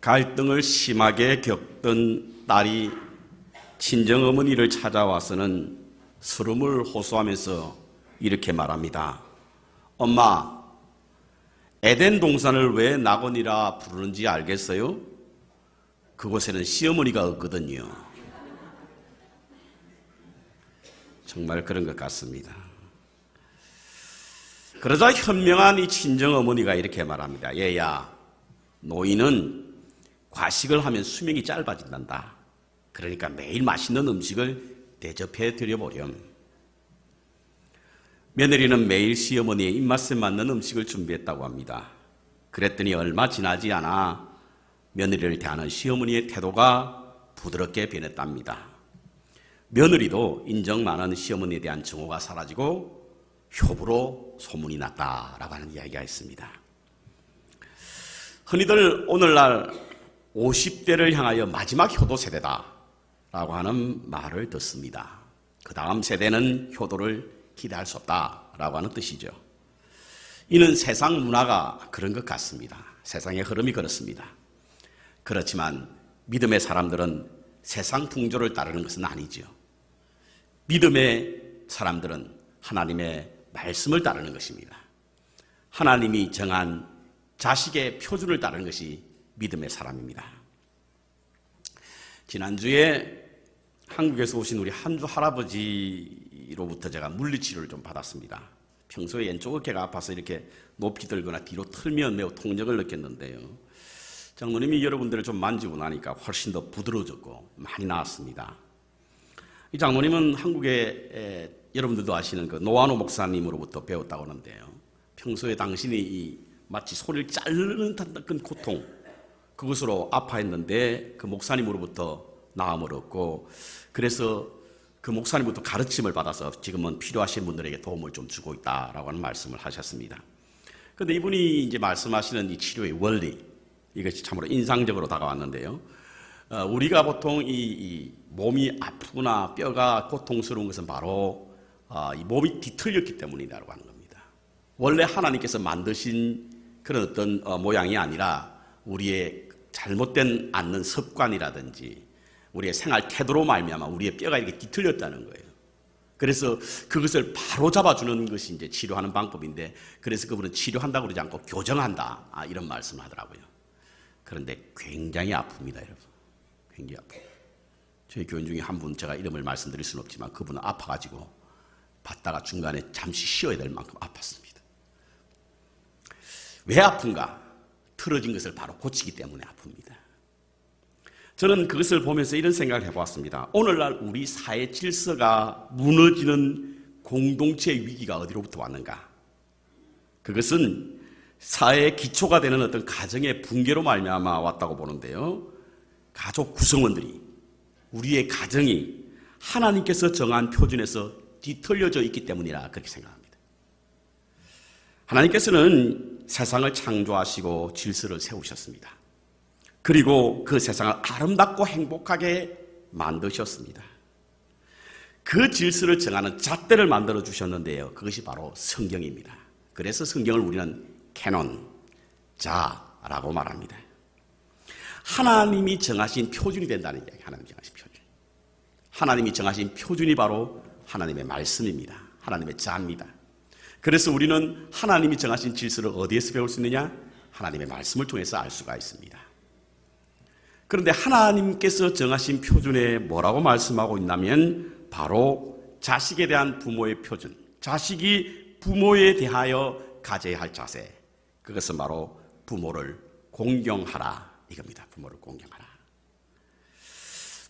갈등을 심하게 겪던 딸이 친정어머니를 찾아와서는 서름을 호소하면서 이렇게 말합니다. 엄마, 에덴 동산을 왜 낙원이라 부르는지 알겠어요? 그곳에는 시어머니가 없거든요. 정말 그런 것 같습니다. 그러자 현명한 이 친정어머니가 이렇게 말합니다. 얘야, 노인은 과식을 하면 수명이 짧아진단다. 그러니까 매일 맛있는 음식을 대접해 드려보렴. 며느리는 매일 시어머니의 입맛에 맞는 음식을 준비했다고 합니다. 그랬더니 얼마 지나지 않아 며느리를 대하는 시어머니의 태도가 부드럽게 변했답니다. 며느리도 인정 많은 시어머니에 대한 증오가 사라지고 효부로 소문이 났다라고 하는 이야기가 있습니다. 흔히들 오늘날 50대를 향하여 마지막 효도 세대다라고 하는 말을 듣습니다. 그 다음 세대는 효도를 기대할 수 없다라고 하는 뜻이죠. 이는 세상 문화가 그런 것 같습니다. 세상의 흐름이 그렇습니다. 그렇지만 믿음의 사람들은 세상 풍조를 따르는 것은 아니죠. 믿음의 사람들은 하나님의 말씀을 따르는 것입니다. 하나님이 정한 자식의 표준을 따르는 것이 믿음의 사람입니다. 지난주에 한국에서 오신 우리 한주 할아버지로부터 제가 물리치료를 좀 받았습니다. 평소에 왼쪽 어깨가 아파서 이렇게 높이 들거나 뒤로 틀면 매우 통증을 느꼈는데요. 장로님이 여러분들을 좀 만지고 나니까 훨씬 더 부드러워졌고 많이 나았습니다. 이 장로님은 한국에 여러분들도 아시는 그 노아노 목사님으로부터 배웠다고 하는데요. 평소에 당신이 마치 소리를 자르는 듯한 고통, 그것으로 아파했는데 그 목사님으로부터 나음을 얻고, 그래서 그 목사님부터 가르침을 받아서 지금은 필요하신 분들에게 도움을 좀 주고 있다라고 하는 말씀을 하셨습니다. 그런데 이분이 이제 말씀하시는 이 치료의 원리, 이것이 참으로 인상적으로 다가왔는데요. 우리가 보통 이 몸이 아프거나 뼈가 고통스러운 것은 바로 이 몸이 뒤틀렸기 때문이라고 하는 겁니다. 원래 하나님께서 만드신 그런 어떤 모양이 아니라 우리의 잘못된 앉는 습관이라든지 우리의 생활 태도로 말미암아 우리의 뼈가 이렇게 뒤틀렸다는 거예요. 그래서 그것을 바로 잡아주는 것이 이제 치료하는 방법인데, 그래서 그분은 치료한다고 그러지 않고 교정한다, 이런 말씀을 하더라고요. 그런데 굉장히 아픕니다, 여러분. 굉장히 아파요. 저희 교인 중에 한 분, 제가 이름을 말씀드릴 수는 없지만 그분은 아파가지고 받다가 중간에 잠시 쉬어야 될 만큼 아팠습니다. 왜 아픈가? 틀어진 것을 바로 고치기 때문에 아픕니다. 저는 그것을 보면서 이런 생각을 해보았습니다. 오늘날 우리 사회 질서가 무너지는 공동체 위기가 어디로부터 왔는가? 그것은 사회의 기초가 되는 어떤 가정의 붕괴로 말미암아 왔다고 보는데요. 가족 구성원들이, 우리의 가정이 하나님께서 정한 표준에서 뒤틀려져 있기 때문이라 그렇게 생각합니다. 하나님께서는 세상을 창조하시고 질서를 세우셨습니다. 그리고 그 세상을 아름답고 행복하게 만드셨습니다. 그 질서를 정하는 잣대를 만들어 주셨는데요. 그것이 바로 성경입니다. 그래서 성경을 우리는 캐논, 자라고 말합니다. 하나님이 정하신 표준이 된다는 이야기. 하나님이 정하신 표준. 하나님이 정하신 표준이 바로 하나님의 말씀입니다. 하나님의 자입니다. 그래서 우리는 하나님이 정하신 질서를 어디에서 배울 수 있느냐? 하나님의 말씀을 통해서 알 수가 있습니다. 그런데 하나님께서 정하신 표준에 뭐라고 말씀하고 있냐면 바로 자식에 대한 부모의 표준, 자식이 부모에 대하여 가져야 할 자세, 그것은 바로 부모를 공경하라 이겁니다. 부모를 공경하라.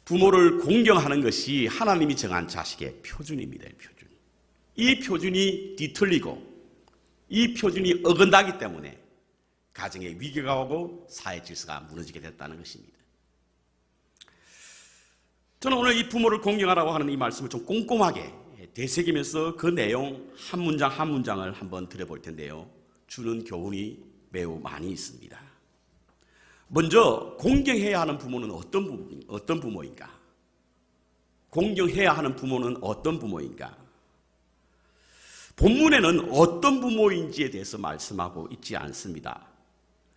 부모를 공경하는 것이 하나님이 정한 자식의 표준입니다. 표준. 이 표준이 뒤틀리고 이 표준이 어긋나기 때문에 가정에 위기가 오고 사회 질서가 무너지게 됐다는 것입니다. 저는 오늘 이 부모를 공경하라고 하는 이 말씀을 좀 꼼꼼하게 되새기면서 그 내용 한 문장 한 문장을 한번 들어볼 텐데요. 주는 교훈이 매우 많이 있습니다. 먼저 공경해야 하는 부모는 어떤 부모인가? 공경해야 하는 부모는 어떤 부모인가? 본문에는 어떤 부모인지에 대해서 말씀하고 있지 않습니다.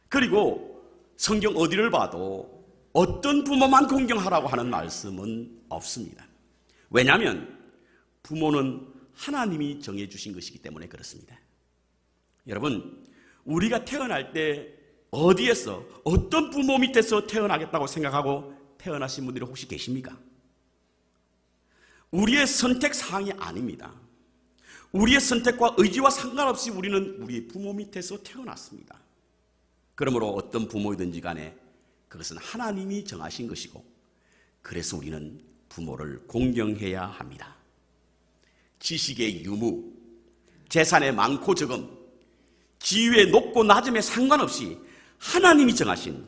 그리고 성경 어디를 봐도 어떤 부모만 공경하라고 하는 말씀은 없습니다. 왜냐하면 부모는 하나님이 정해주신 것이기 때문에 그렇습니다. 여러분, 우리가 태어날 때 어디에서 어떤 부모 밑에서 태어나겠다고 생각하고 태어나신 분들이 혹시 계십니까? 우리의 선택 사항이 아닙니다. 우리의 선택과 의지와 상관없이 우리는 우리 부모 밑에서 태어났습니다. 그러므로 어떤 부모이든지 간에 그것은 하나님이 정하신 것이고, 그래서 우리는 부모를 공경해야 합니다. 지식의 유무, 재산의 많고 적음, 지위의 높고 낮음에 상관없이 하나님이 정하신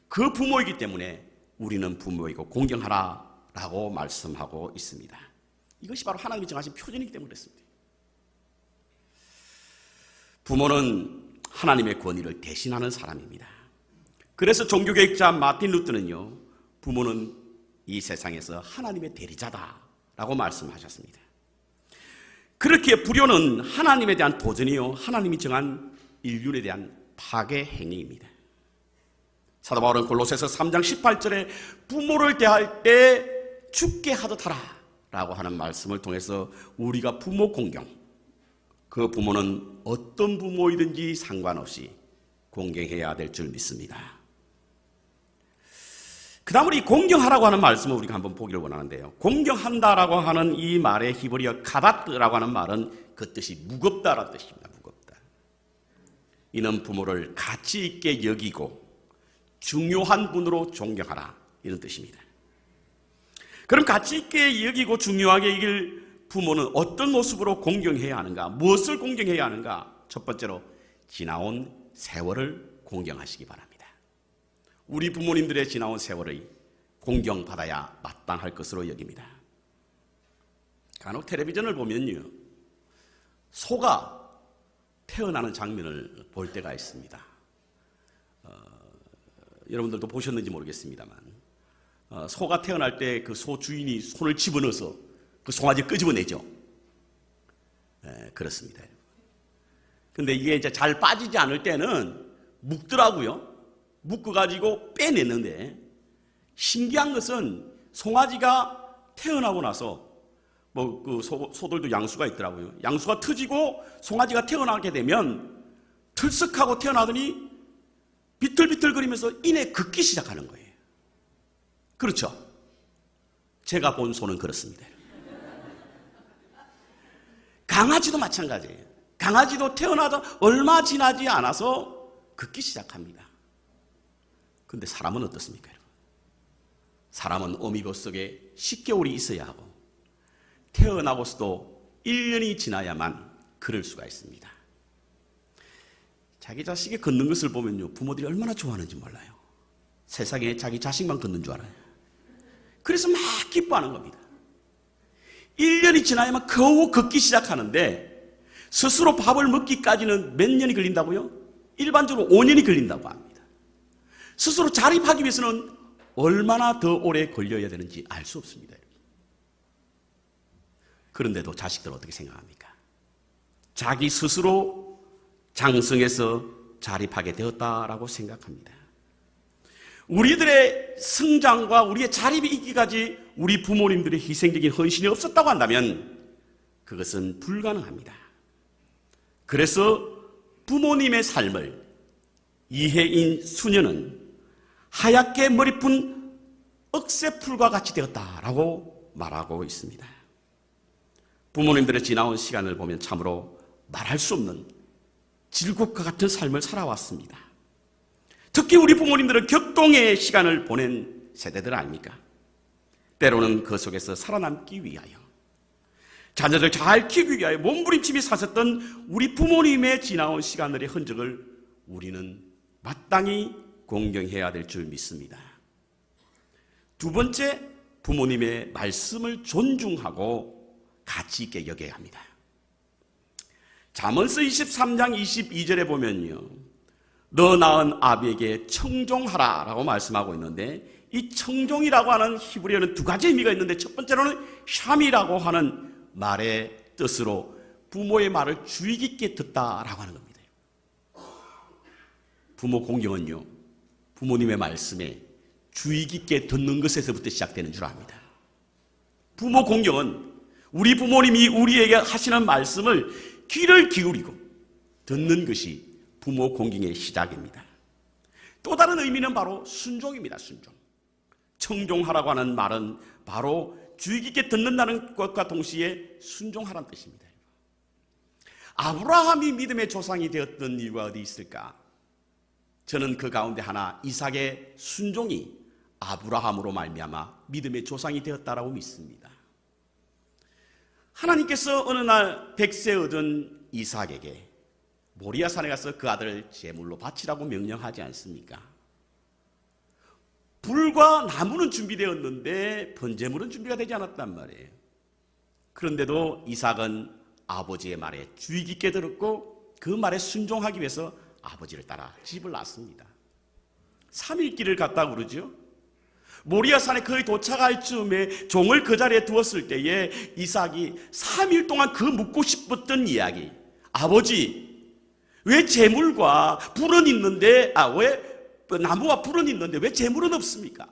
그 부모이기 때문에 우리는 부모이고 공경하라라고 말씀하고 있습니다. 이것이 바로 하나님이 정하신 표준이기 때문에 그렇습니다. 부모는 하나님의 권위를 대신하는 사람입니다. 그래서 종교개혁자 마틴 루터는요, 부모는 이 세상에서 하나님의 대리자다라고 말씀하셨습니다. 그렇게 불효는 하나님에 대한 도전이요, 하나님이 정한 인륜에 대한 파괴 행위입니다. 사도 바울은 골로새서 3장 18절에 부모를 대할 때 죽게 하듯 하라 라고 하는 말씀을 통해서 우리가 부모 공경, 그 부모는 어떤 부모이든지 상관없이 공경해야 될 줄 믿습니다. 그 다음으로 이 공경하라고 하는 말씀을 우리가 한번 보기를 원하는데요. 공경한다라고 하는 이 말의 히브리어 카바트라고 하는 말은 그 뜻이 무겁다라는 뜻입니다. 무겁다. 이는 부모를 가치 있게 여기고 중요한 분으로 존경하라, 이런 뜻입니다. 그럼 가치 있게 여기고 중요하게 여길 부모는 어떤 모습으로 공경해야 하는가? 무엇을 공경해야 하는가? 첫 번째로 지나온 세월을 공경하시기 바랍니다. 우리 부모님들의 지나온 세월의 공경받아야 마땅할 것으로 여깁니다. 간혹 텔레비전을 보면요, 소가 태어나는 장면을 볼 때가 있습니다. 여러분들도 보셨는지 모르겠습니다만, 소가 태어날 때 그 소 주인이 손을 집어넣어서 그 송아지 끄집어내죠. 그렇습니다. 근데 이게 이제 잘 빠지지 않을 때는 묶더라고요. 묶어가지고 빼냈는데, 신기한 것은 송아지가 태어나고 나서 그 소들도 양수가 있더라고요. 양수가 터지고 송아지가 태어나게 되면 들썩하고 태어나더니 비틀비틀거리면서 이내 걷기 시작하는 거예요. 그렇죠? 제가 본 소는 그렇습니다. 강아지도 마찬가지예요. 강아지도 태어나서 얼마 지나지 않아서 걷기 시작합니다. 근데 사람은 어떻습니까? 사람은 어미버 속에 10개월이 있어야 하고 태어나고서도 1년이 지나야만 걸을 수가 있습니다. 자기 자식이 걷는 것을 보면요, 부모들이 얼마나 좋아하는지 몰라요. 세상에 자기 자식만 걷는 줄 알아요. 그래서 막 기뻐하는 겁니다. 1년이 지나야만 겨우 걷기 시작하는데 스스로 밥을 먹기까지는 몇 년이 걸린다고요? 일반적으로 5년이 걸린다고 합니다. 스스로 자립하기 위해서는 얼마나 더 오래 걸려야 되는지 알 수 없습니다. 그런데도 자식들은 어떻게 생각합니까? 자기 스스로 장성해서 자립하게 되었다라고 생각합니다. 우리들의 성장과 우리의 자립이 있기까지 우리 부모님들의 희생적인 헌신이 없었다고 한다면 그것은 불가능합니다. 그래서 부모님의 삶을 이해인 수녀는 하얗게 머리 푼 억새풀과 같이 되었다라고 말하고 있습니다. 부모님들의 지나온 시간을 보면 참으로 말할 수 없는 질곡과 같은 삶을 살아왔습니다. 특히 우리 부모님들은 격동의 시간을 보낸 세대들 아닙니까? 때로는 그 속에서 살아남기 위하여, 자녀들 잘 키우기 위하여 몸부림치며 사셨던 우리 부모님의 지나온 시간들의 흔적을 우리는 마땅히 공경해야 될 줄 믿습니다. 두 번째, 부모님의 말씀을 존중하고 가치 있게 여겨야 합니다. 잠언서 23장 22절에 보면요, 너 낳은 아비에게 청종하라 라고 말씀하고 있는데, 이 청종이라고 하는 히브리어는 두 가지 의미가 있는데, 첫 번째로는 샴이라고 하는 말의 뜻으로 부모의 말을 주의 깊게 듣다라고 하는 겁니다. 부모 공경은요, 부모님의 말씀에 주의 깊게 듣는 것에서부터 시작되는 줄 압니다. 부모 공경은 우리 부모님이 우리에게 하시는 말씀을 귀를 기울이고 듣는 것이 부모 공경의 시작입니다. 또 다른 의미는 바로 순종입니다. 순종. 청종하라고 하는 말은 바로 주의 깊게 듣는다는 것과 동시에 순종하라는 뜻입니다. 아브라함이 믿음의 조상이 되었던 이유가 어디 있을까? 저는 그 가운데 하나, 이삭의 순종이 아브라함으로 말미암아 믿음의 조상이 되었다라고 믿습니다. 하나님께서 어느 날 100세 얻은 이삭에게 모리아산에 가서 그 아들을 제물로 바치라고 명령하지 않습니까? 불과 나무는 준비되었는데 번제물은 준비가 되지 않았단 말이에요. 그런데도 이삭은 아버지의 말에 주의 깊게 들었고 그 말에 순종하기 위해서 아버지를 따라 집을 났습니다. 3일 길을 갔다고 그러죠. 모리아산에 거의 도착할 즈음에 종을 그 자리에 두었을 때에 이삭이 3일 동안 그 묻고 싶었던 이야기, 아버지 왜 제물과 불은 있는데 왜 나무와 불은 있는데 왜 제물은 없습니까?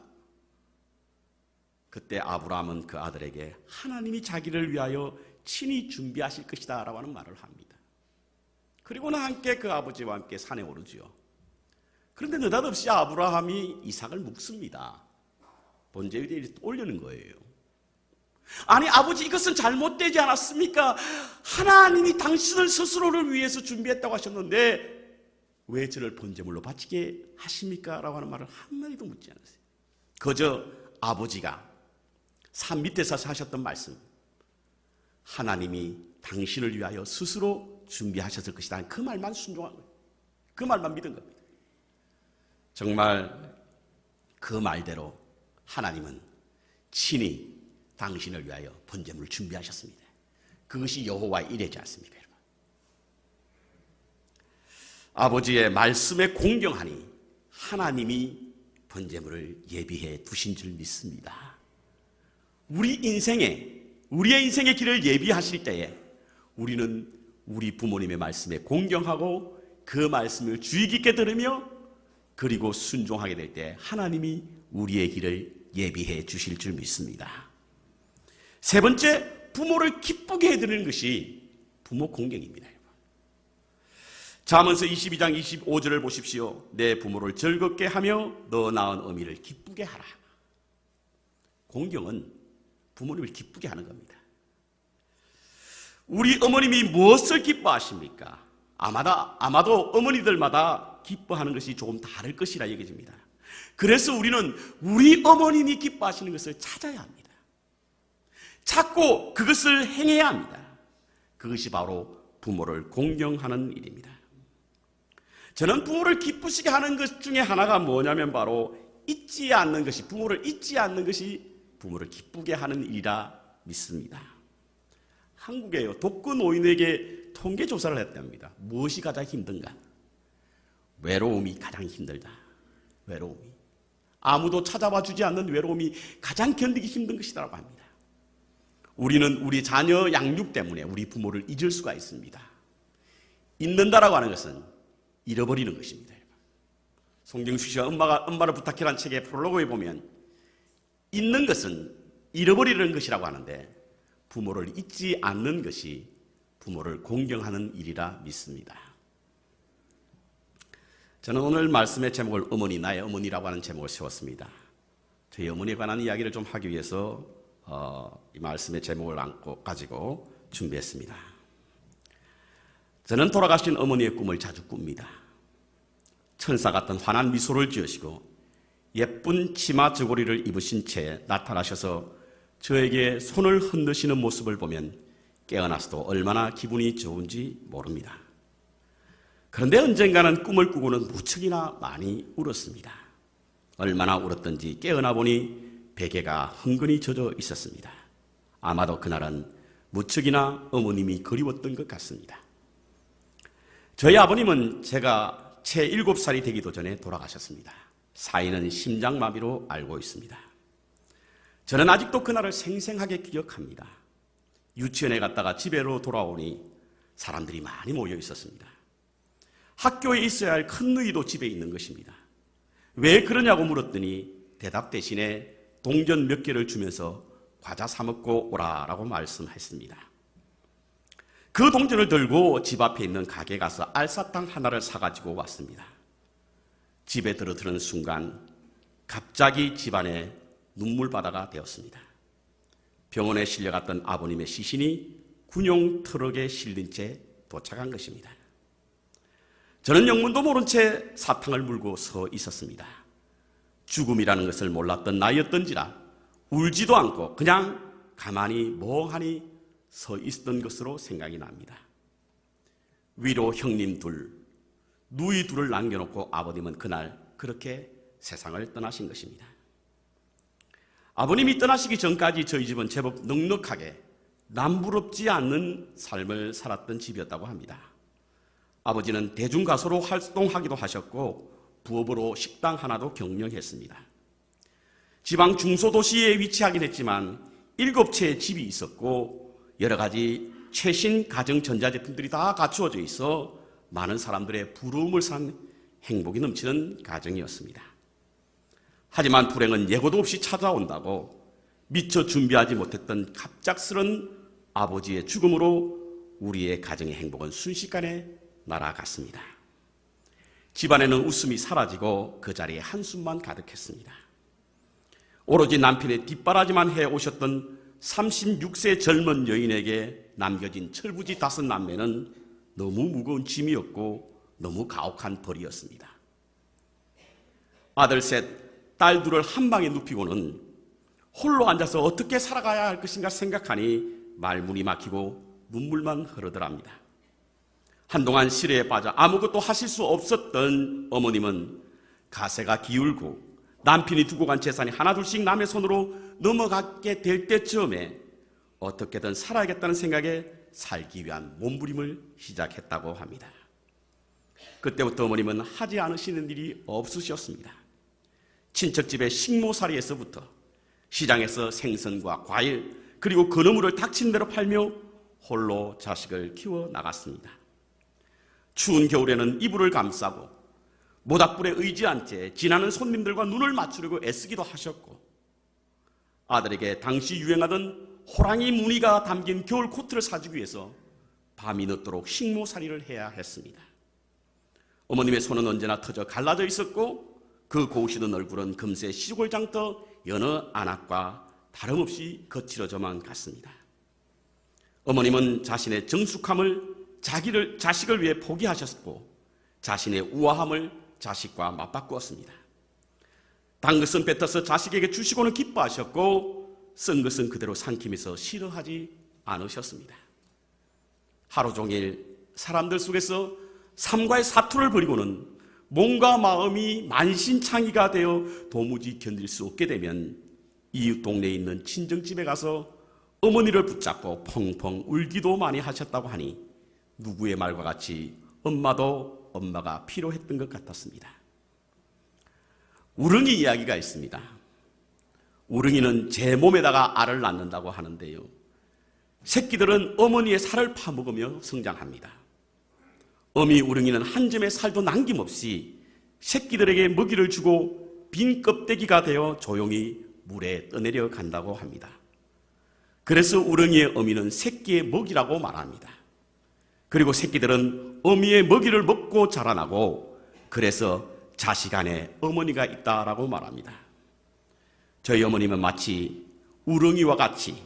그때 아브라함은 그 아들에게 하나님이 자기를 위하여 친히 준비하실 것이다 라고 하는 말을 합니다. 그리고는 함께 그 아버지와 함께 산에 오르지요. 그런데 느닷없이 아브라함이 이삭을 묵습니다. 번제 위에 올리는 거예요. 아니 아버지, 이것은 잘못되지 않았습니까? 하나님이 당신을 스스로를 위해서 준비했다고 하셨는데 왜 저를 번제물로 바치게 하십니까? 라고 하는 말을 한마디도 묻지 않으세요. 그저 아버지가 산 밑에서 하셨던 말씀, 하나님이 당신을 위하여 스스로 준비하셨을 것이다, 그 말만 순종한 거예요. 그 말만 믿은 겁니다. 정말 그 말대로 하나님은 친히 당신을 위하여 번제물을 준비하셨습니다. 그것이 여호와의 일이지 않습니까? 여러분? 아버지의 말씀에 공경하니 하나님이 번제물을 예비해 두신 줄 믿습니다. 우리의 인생의 길을 예비하실 때에 우리는 우리 부모님의 말씀에 공경하고 그 말씀을 주의 깊게 들으며 그리고 순종하게 될 때 하나님이 우리의 길을 예비해 주실 줄 믿습니다. 세 번째, 부모를 기쁘게 해드리는 것이 부모 공경입니다. 잠언서 22장 25절을 보십시오. 내 부모를 즐겁게 하며 너 낳은 어미를 기쁘게 하라. 공경은 부모님을 기쁘게 하는 겁니다. 우리 어머님이 무엇을 기뻐하십니까? 아마도 어머니들마다 기뻐하는 것이 조금 다를 것이라 여겨집니다. 그래서 우리는 우리 어머님이 기뻐하시는 것을 찾아야 합니다. 찾고 그것을 행해야 합니다. 그것이 바로 부모를 공경하는 일입니다. 저는 부모를 기쁘시게 하는 것 중에 하나가 뭐냐면 바로 부모를 잊지 않는 것이 부모를 기쁘게 하는 일이라 믿습니다. 한국에요, 독거 노인에게 통계 조사를 했답니다. 무엇이 가장 힘든가? 외로움이 가장 힘들다. 외로움이. 아무도 찾아와 주지 않는 외로움이 가장 견디기 힘든 것이라고 합니다. 우리는 우리 자녀 양육 때문에 우리 부모를 잊을 수가 있습니다. 잊는다라고 하는 것은 잃어버리는 것입니다. 송경수 씨가 엄마를 부탁해라는 책의 프롤로그에 보면 잊는 것은 잃어버리는 것이라고 하는데 부모를 잊지 않는 것이 부모를 공경하는 일이라 믿습니다. 저는 오늘 말씀의 제목을 나의 어머니라고 하는 제목을 세웠습니다. 저희 어머니에 관한 이야기를 좀 하기 위해서 이 말씀의 제목을 가지고 준비했습니다. 저는 돌아가신 어머니의 꿈을 자주 꿉니다. 천사 같은 환한 미소를 지으시고 예쁜 치마 저고리를 입으신 채 나타나셔서 저에게 손을 흔드시는 모습을 보면 깨어나서도 얼마나 기분이 좋은지 모릅니다. 그런데 언젠가는 꿈을 꾸고는 무척이나 많이 울었습니다. 얼마나 울었던지 깨어나 보니 베개가 흥건히 젖어 있었습니다. 아마도 그날은 무척이나 어머님이 그리웠던 것 같습니다. 저희 아버님은 제가 채 7살이 되기도 전에 돌아가셨습니다. 사인은 심장마비로 알고 있습니다. 저는 아직도 그날을 생생하게 기억합니다. 유치원에 갔다가 집에로 돌아오니 사람들이 많이 모여 있었습니다. 학교에 있어야 할 큰 누이도 집에 있는 것입니다. 왜 그러냐고 물었더니 대답 대신에 동전 몇 개를 주면서 과자 사 먹고 오라라고 말씀했습니다. 그 동전을 들고 집 앞에 있는 가게 가서 알사탕 하나를 사가지고 왔습니다. 집에 들어드는 순간 갑자기 집안에 눈물바다가 되었습니다. 병원에 실려갔던 아버님의 시신이 군용 트럭에 실린 채 도착한 것입니다. 저는 영문도 모른 채 사탕을 물고 서 있었습니다. 죽음이라는 것을 몰랐던 나이였던지라 울지도 않고 그냥 가만히 멍하니 서 있었던 것으로 생각이 납니다. 위로 형님 둘, 누이 둘을 남겨놓고 아버님은 그날 그렇게 세상을 떠나신 것입니다. 아버님이 떠나시기 전까지 저희 집은 제법 넉넉하게 남부럽지 않는 삶을 살았던 집이었다고 합니다. 아버지는 대중가수로 활동하기도 하셨고 부업으로 식당 하나도 경영했습니다. 지방 중소도시에 위치하긴 했지만 7채의 집이 있었고 여러 가지 최신 가정 전자제품들이 다 갖추어져 있어 많은 사람들의 부러움을 산 행복이 넘치는 가정이었습니다. 하지만 불행은 예고도 없이 찾아온다고 미처 준비하지 못했던 갑작스런 아버지의 죽음으로 우리의 가정의 행복은 순식간에 날아갔습니다. 집안에는 웃음이 사라지고 그 자리에 한숨만 가득했습니다. 오로지 남편의 뒷바라지만 해오셨던 36세 젊은 여인에게 남겨진 철부지 5 남매는 너무 무거운 짐이었고 너무 가혹한 벌이었습니다. 아들 셋, 딸 둘을 한 방에 눕히고는 홀로 앉아서 어떻게 살아가야 할 것인가 생각하니 말문이 막히고 눈물만 흐르더랍니다. 한동안 시래에 빠져 아무것도 하실 수 없었던 어머님은 가세가 기울고 남편이 두고 간 재산이 하나둘씩 남의 손으로 넘어가게 될 때쯤에 어떻게든 살아야겠다는 생각에 살기 위한 몸부림을 시작했다고 합니다. 그때부터 어머님은 하지 않으시는 일이 없으셨습니다. 친척집의 식모살이에서부터 시장에서 생선과 과일 그리고 건어물을 닥친 대로 팔며 홀로 자식을 키워 나갔습니다. 추운 겨울에는 이불을 감싸고 모닥불에 의지한 채 지나는 손님들과 눈을 맞추려고 애쓰기도 하셨고 아들에게 당시 유행하던 호랑이 무늬가 담긴 겨울 코트를 사주기 위해서 밤이 늦도록 식모살이를 해야 했습니다. 어머님의 손은 언제나 터져 갈라져 있었고 그 고우시던 얼굴은 금세 시골장터 여느 안악과 다름없이 거칠어져만 갔습니다. 어머님은 자신의 정숙함을 자식을 위해 포기하셨고 자신의 우아함을 자식과 맞바꾸었습니다. 단 것은 뱉어서 자식에게 주시고는 기뻐하셨고 쓴 것은 그대로 삼키면서 싫어하지 않으셨습니다. 하루 종일 사람들 속에서 삶과의 사투를 벌이고는 몸과 마음이 만신창이가 되어 도무지 견딜 수 없게 되면 이웃 동네에 있는 친정집에 가서 어머니를 붙잡고 펑펑 울기도 많이 하셨다고 하니 누구의 말과 같이 엄마도 엄마가 필요했던 것 같았습니다. 우렁이 이야기가 있습니다. 우렁이는 제 몸에다가 알을 낳는다고 하는데요. 새끼들은 어머니의 살을 파먹으며 성장합니다. 어미 우렁이는 한 점의 살도 남김없이 새끼들에게 먹이를 주고 빈 껍데기가 되어 조용히 물에 떠내려 간다고 합니다. 그래서 우렁이의 어미는 새끼의 먹이라고 말합니다. 그리고 새끼들은 어미의 먹이를 먹고 자라나고 그래서 자식 안에 어머니가 있다라고 말합니다. 저희 어머님은 마치 우렁이와 같이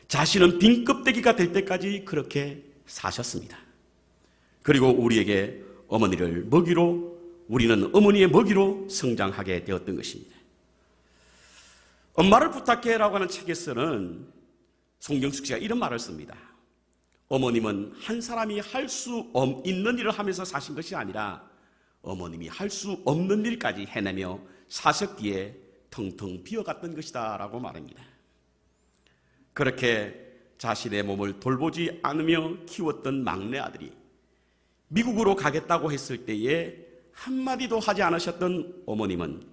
자신은 빈 껍데기가 될 때까지 그렇게 사셨습니다. 그리고 우리에게 어머니를 먹이로 우리는 어머니의 먹이로 성장하게 되었던 것입니다. 엄마를 부탁해라고 하는 책에서는 송경숙 씨가 이런 말을 씁니다. 어머님은 한 사람이 할 수 있는 일을 하면서 사신 것이 아니라 어머님이 할 수 없는 일까지 해내며 사셨기에 텅텅 비어갔던 것이다 라고 말합니다. 그렇게 자신의 몸을 돌보지 않으며 키웠던 막내 아들이 미국으로 가겠다고 했을 때에 한마디도 하지 않으셨던 어머님은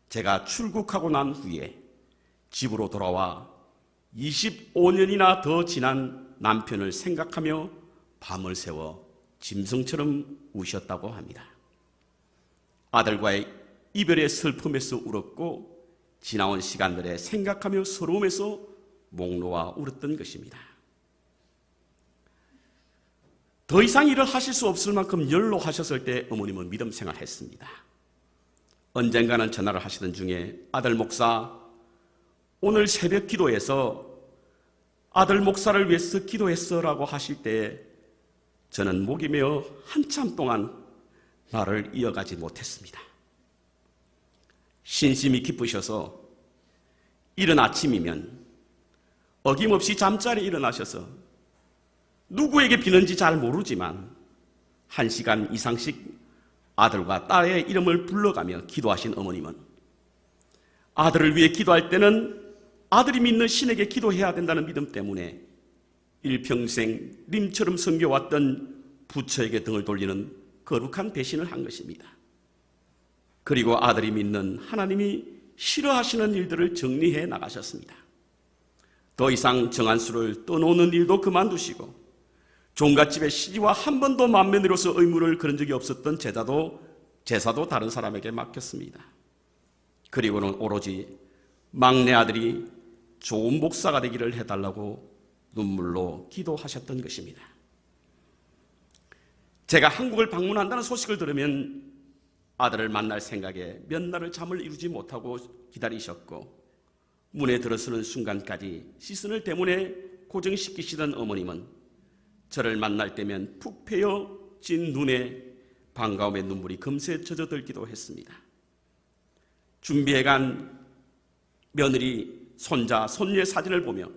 제가 출국하고 난 후에 집으로 돌아와 25년이나 더 지난 남편을 생각하며 밤을 새워 짐승처럼 우셨다고 합니다. 아들과의 이별의 슬픔에서 울었고 지나온 시간들에 생각하며 서러움에서 목 놓아 울었던 것입니다. 더 이상 일을 하실 수 없을 만큼 연로하셨을 때 어머님은 믿음 생활했습니다. 언젠가는 전화를 하시던 중에 아들 목사, 오늘 새벽 기도에서 아들 목사를 위해서 기도했어라고 하실 때 저는 목이 메어 한참 동안 말을 이어가지 못했습니다. 신심이 깊으셔서 이른 아침이면 어김없이 잠자리에 일어나셔서 누구에게 비는지 잘 모르지만 1시간 이상씩 아들과 딸의 이름을 불러가며 기도하신 어머님은 아들을 위해 기도할 때는 아들이 믿는 신에게 기도해야 된다는 믿음 때문에 일평생 님처럼 섬겨왔던 부처에게 등을 돌리는 거룩한 배신을 한 것입니다. 그리고 아들이 믿는 하나님이 싫어하시는 일들을 정리해 나가셨습니다. 더 이상 정한수를 떠놓는 일도 그만두시고 종갓집의 시집와 한 번도 맏며느리로서 의무를 그런 적이 없었던 제사도 다른 사람에게 맡겼습니다. 그리고는 오로지 막내 아들이 좋은 목사가 되기를 해달라고 눈물로 기도하셨던 것입니다. 제가 한국을 방문한다는 소식을 들으면 아들을 만날 생각에 몇 날을 잠을 이루지 못하고 기다리셨고 문에 들어서는 순간까지 시선을 때문에 고정시키시던 어머님은 저를 만날 때면 푹 패여진 눈에 반가움의 눈물이 금세 젖어들기도 했습니다. 준비해간 며느리, 손자, 손녀의 사진을 보며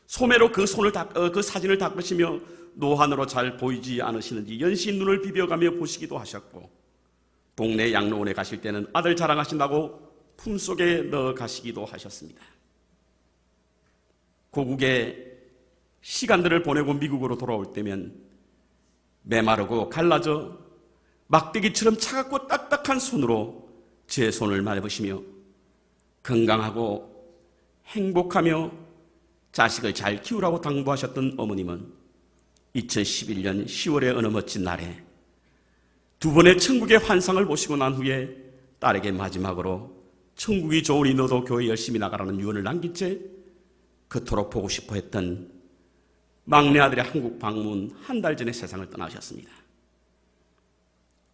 소매로 그 사진을 닦으시며 노안으로 잘 보이지 않으시는지 연신 눈을 비벼가며 보시기도 하셨고 동네 양로원에 가실 때는 아들 자랑하신다고 품속에 넣어 가시기도 하셨습니다. 고국의 시간들을 보내고 미국으로 돌아올 때면 메마르고 갈라져 막대기처럼 차갑고 딱딱한 손으로 제 손을 맞아보시며 건강하고 행복하며 자식을 잘 키우라고 당부하셨던 어머님은 2011년 10월의 어느 멋진 날에 두 번의 천국의 환상을 보시고 난 후에 딸에게 마지막으로 천국이 좋으니 너도 교회 열심히 나가라는 유언을 남긴 채 그토록 보고 싶어 했던 막내 아들의 한국 방문 한 달 전에 세상을 떠나셨습니다.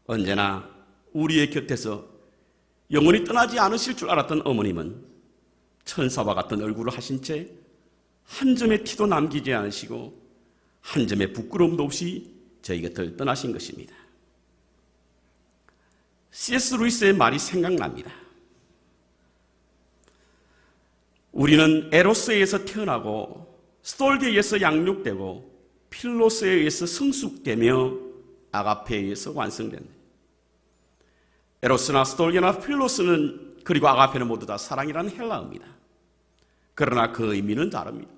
언제나 우리의 곁에서 영원히 떠나지 않으실 줄 알았던 어머님은 천사와 같은 얼굴을 하신 채 한 점의 티도 남기지 않으시고 한 점의 부끄러움도 없이 저희 곁을 떠나신 것입니다. C.S. 루이스의 말이 생각납니다. 우리는 에로스에 의해서 태어나고 스톨게에 의해서 양육되고 필로스에 의해서 성숙되며 아가페에 의해서 완성된다. 에로스나 스톨게나 필로스는 그리고 아가페는 모두 다 사랑이라는 헬라어입니다. 그러나 그 의미는 다릅니다.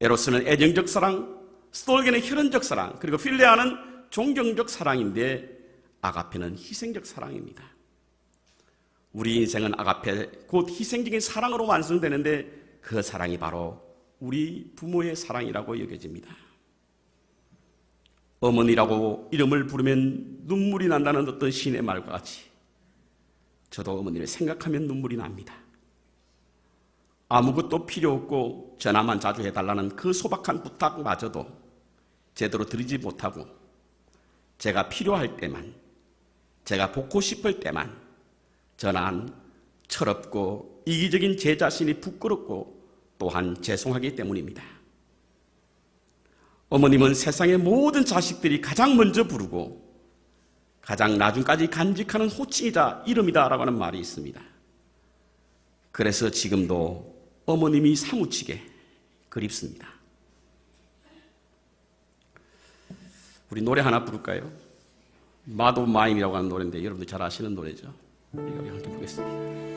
에로스는 애정적 사랑, 스톨게는 혈연적 사랑, 그리고 필레아는 존경적 사랑인데 아가페는 희생적 사랑입니다. 우리 인생은 아가페, 곧 희생적인 사랑으로 완성되는데 그 사랑이 바로 우리 부모의 사랑이라고 여겨집니다. 어머니라고 이름을 부르면 눈물이 난다는 어떤 시인의 말과 같이 저도 어머니를 생각하면 눈물이 납니다. 아무것도 필요 없고 전화만 자주 해달라는 그 소박한 부탁마저도 제대로 드리지 못하고 제가 필요할 때만, 제가 보고 싶을 때만 저는 철없고 이기적인 제 자신이 부끄럽고 또한 죄송하기 때문입니다. 어머님은 세상의 모든 자식들이 가장 먼저 부르고 가장 나중까지 간직하는 호칭이자 이름이다라고 하는 말이 있습니다. 그래서 지금도 어머님이 사무치게 그립습니다. 우리 노래 하나 부를까요? 마도 마임이라고 하는 노래인데 여러분들 잘 아시는 노래죠. 우리 함께 부르겠습니다.